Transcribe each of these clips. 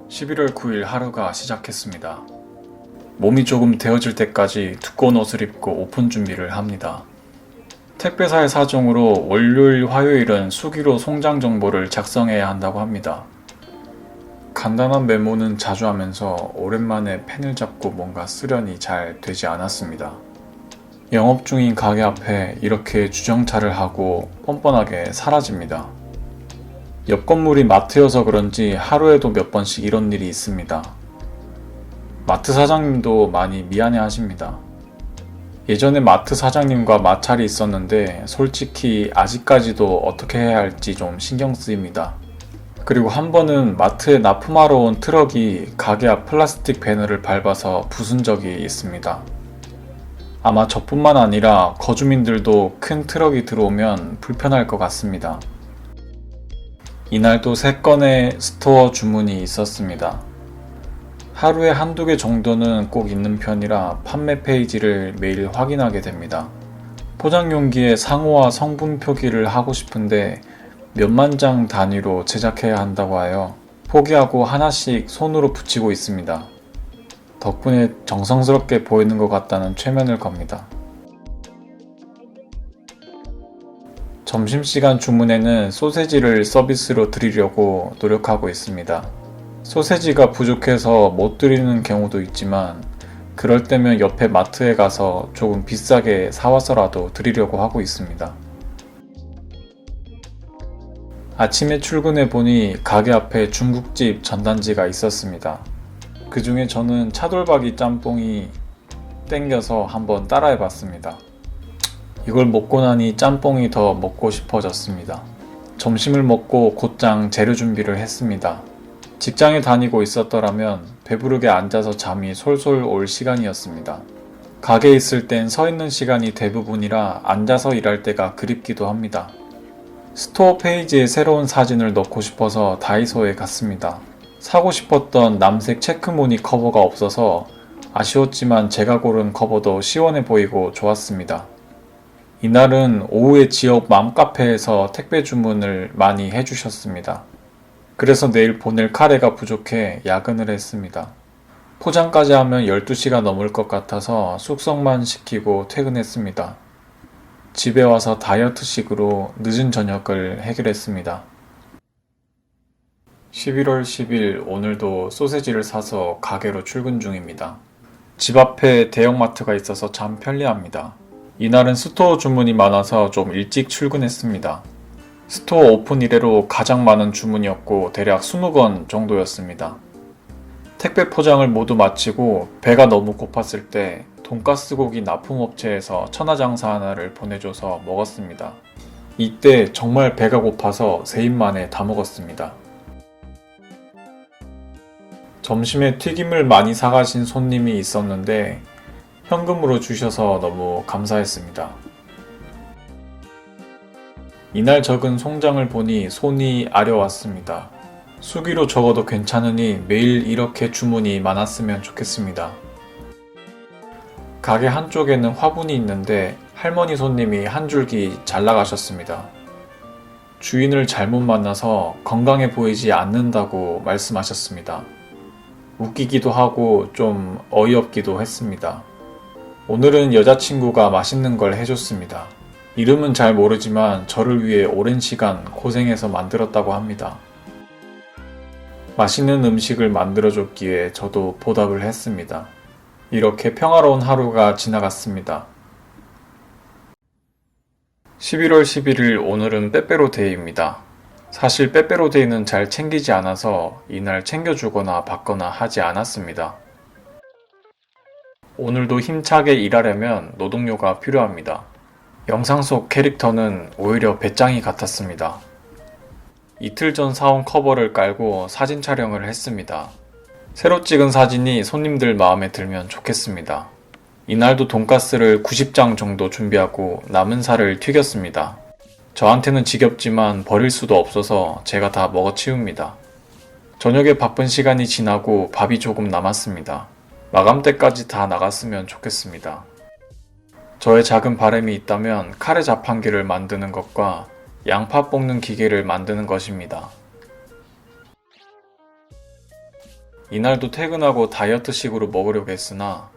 11월 9일 하루가 시작했습니다. 몸이 조금 데워질 때까지 두꺼운 옷을 입고 오픈 준비를 합니다. 택배사의 사정으로 월요일, 화요일은 수기로 송장 정보를 작성해야 한다고 합니다. 간단한 메모는 자주 하면서 오랜만에 펜을 잡고 뭔가 쓰려니 잘 되지 않았습니다. 영업 중인 가게 앞에 이렇게 주정차를 하고 뻔뻔하게 사라집니다. 옆 건물이 마트여서 그런지 하루에도 몇 번씩 이런 일이 있습니다. 마트 사장님도 많이 미안해 하십니다. 예전에 마트 사장님과 마찰이 있었는데 솔직히 아직까지도 어떻게 해야 할지 좀 신경 쓰입니다. 그리고 한 번은 마트에 납품하러 온 트럭이 가게 앞 플라스틱 배너를 밟아서 부순 적이 있습니다. 아마 저뿐만 아니라 거주민들도 큰 트럭이 들어오면 불편할 것 같습니다. 이날도 3건의 스토어 주문이 있었습니다. 하루에 한두 개 정도는 꼭 있는 편이라 판매 페이지를 매일 확인하게 됩니다. 포장 용기에 상호와 성분 표기를 하고 싶은데 몇만 장 단위로 제작해야 한다고 하여 포기하고 하나씩 손으로 붙이고 있습니다. 덕분에 정성스럽게 보이는 것 같다는 최면을 겁니다. 점심시간 주문에는 소세지를 서비스로 드리려고 노력하고 있습니다. 소세지가 부족해서 못 드리는 경우도 있지만 그럴 때면 옆에 마트에 가서 조금 비싸게 사와서라도 드리려고 하고 있습니다. 아침에 출근해 보니 가게 앞에 중국집 전단지가 있었습니다. 그 중에 저는 차돌박이 짬뽕이 땡겨서 한번 따라해 봤습니다. 이걸 먹고 나니 짬뽕이 더 먹고 싶어졌습니다. 점심을 먹고 곧장 재료 준비를 했습니다. 직장에 다니고 있었더라면 배부르게 앉아서 잠이 솔솔 올 시간이었습니다. 가게에 있을 땐 서 있는 시간이 대부분이라 앉아서 일할 때가 그립기도 합니다. 스토어 페이지에 새로운 사진을 넣고 싶어서 다이소에 갔습니다. 사고 싶었던 남색 체크무늬 커버가 없어서 아쉬웠지만 제가 고른 커버도 시원해 보이고 좋았습니다. 이날은 오후에 지역 맘카페에서 택배 주문을 많이 해주셨습니다. 그래서 내일 보낼 카레가 부족해 야근을 했습니다. 포장까지 하면 12시가 넘을 것 같아서 숙성만 시키고 퇴근했습니다. 집에 와서 다이어트식으로 늦은 저녁을 해결했습니다. 11월 10일 오늘도 소세지를 사서 가게로 출근 중입니다. 집 앞에 대형마트가 있어서 참 편리합니다. 이날은 스토어 주문이 많아서 좀 일찍 출근했습니다. 스토어 오픈 이래로 가장 많은 주문이었고 대략 20건 정도였습니다. 택배 포장을 모두 마치고 배가 너무 고팠을 때 돈가스 고기 납품업체에서 천하장사 하나를 보내줘서 먹었습니다. 이때 정말 배가 고파서 3입 만에 다 먹었습니다. 점심에 튀김을 많이 사가신 손님이 있었는데 현금으로 주셔서 너무 감사했습니다. 이날 적은 송장을 보니 손이 아려왔습니다. 수기로 적어도 괜찮으니 매일 이렇게 주문이 많았으면 좋겠습니다. 가게 한쪽에는 화분이 있는데 할머니 손님이 한 줄기 잘 나가셨습니다. 주인을 잘못 만나서 건강해 보이지 않는다고 말씀하셨습니다. 웃기기도 하고 좀 어이없기도 했습니다. 오늘은 여자친구가 맛있는 걸 해줬습니다. 이름은 잘 모르지만 저를 위해 오랜 시간 고생해서 만들었다고 합니다. 맛있는 음식을 만들어줬기에 저도 보답을 했습니다. 이렇게 평화로운 하루가 지나갔습니다. 11월 11일 오늘은 빼빼로데이입니다. 사실 빼빼로데이는 잘 챙기지 않아서 이날 챙겨주거나 받거나 하지 않았습니다. 오늘도 힘차게 일하려면 노동요가 필요합니다. 영상 속 캐릭터는 오히려 배짱이 같았습니다. 이틀 전 사온 커버를 깔고 사진 촬영을 했습니다. 새로 찍은 사진이 손님들 마음에 들면 좋겠습니다. 이날도 돈가스를 90장 정도 준비하고 남은 살을 튀겼습니다. 저한테는 지겹지만 버릴 수도 없어서 제가 다 먹어치웁니다. 저녁에 바쁜 시간이 지나고 밥이 조금 남았습니다. 마감 때까지 다 나갔으면 좋겠습니다. 저의 작은 바람이 있다면 카레 자판기를 만드는 것과 양파 볶는 기계를 만드는 것입니다. 이날도 퇴근하고 다이어트식으로 먹으려고 했으나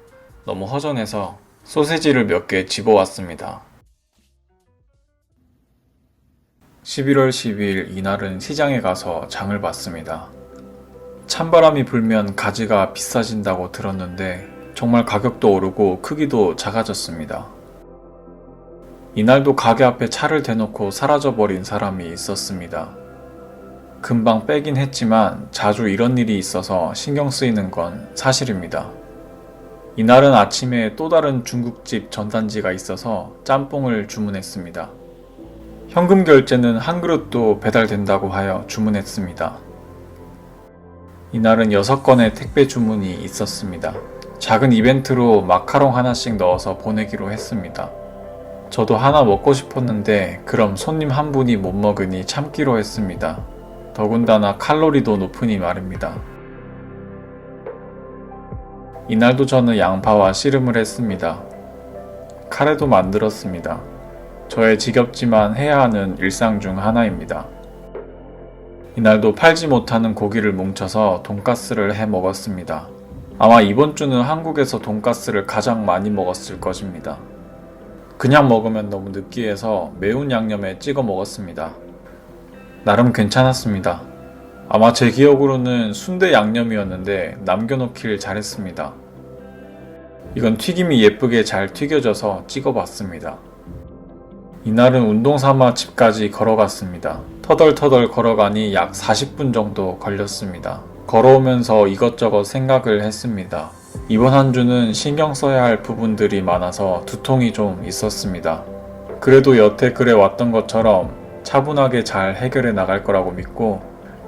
너무 허전해서 소세지를 몇 개 집어왔습니다. 11월 12일 이날은 시장에 가서 장을 봤습니다. 찬바람이 불면 가지가 비싸진다고 들었는데 정말 가격도 오르고 크기도 작아졌습니다. 이날도 가게 앞에 차를 대놓고 사라져버린 사람이 있었습니다. 금방 빼긴 했지만 자주 이런 일이 있어서 신경 쓰이는 건 사실입니다. 이날은 아침에 또 다른 중국집 전단지가 있어서 짬뽕을 주문했습니다. 현금 결제는 한 그릇도 배달된다고 하여 주문했습니다. 이날은 6건의 택배 주문이 있었습니다. 작은 이벤트로 마카롱 하나씩 넣어서 보내기로 했습니다. 저도 하나 먹고 싶었는데 그럼 손님 한 분이 못 먹으니 참기로 했습니다. 더군다나 칼로리도 높으니 말입니다. 이날도 저는 양파와 씨름을 했습니다. 카레도 만들었습니다. 저의 지겹지만 해야 하는 일상 중 하나입니다. 이날도 팔지 못하는 고기를 뭉쳐서 돈가스를 해 먹었습니다. 아마 이번 주는 한국에서 돈가스를 가장 많이 먹었을 것입니다. 그냥 먹으면 너무 느끼해서 매운 양념에 찍어 먹었습니다. 나름 괜찮았습니다. 아마 제 기억으로는 순대 양념이었는데 남겨놓길 잘했습니다. 이건 튀김이 예쁘게 잘 튀겨져서 찍어봤습니다. 이날은 운동 삼아 집까지 걸어갔습니다. 터덜터덜 걸어가니 약 40분 정도 걸렸습니다. 걸어오면서 이것저것 생각을 했습니다. 이번 한 주는 신경 써야 할 부분들이 많아서 두통이 좀 있었습니다. 그래도 여태 그래 왔던 것처럼 차분하게 잘 해결해 나갈 거라고 믿고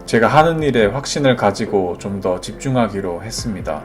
제가 하는 일에 확신을 가지고 좀 더 집중하기로 했습니다.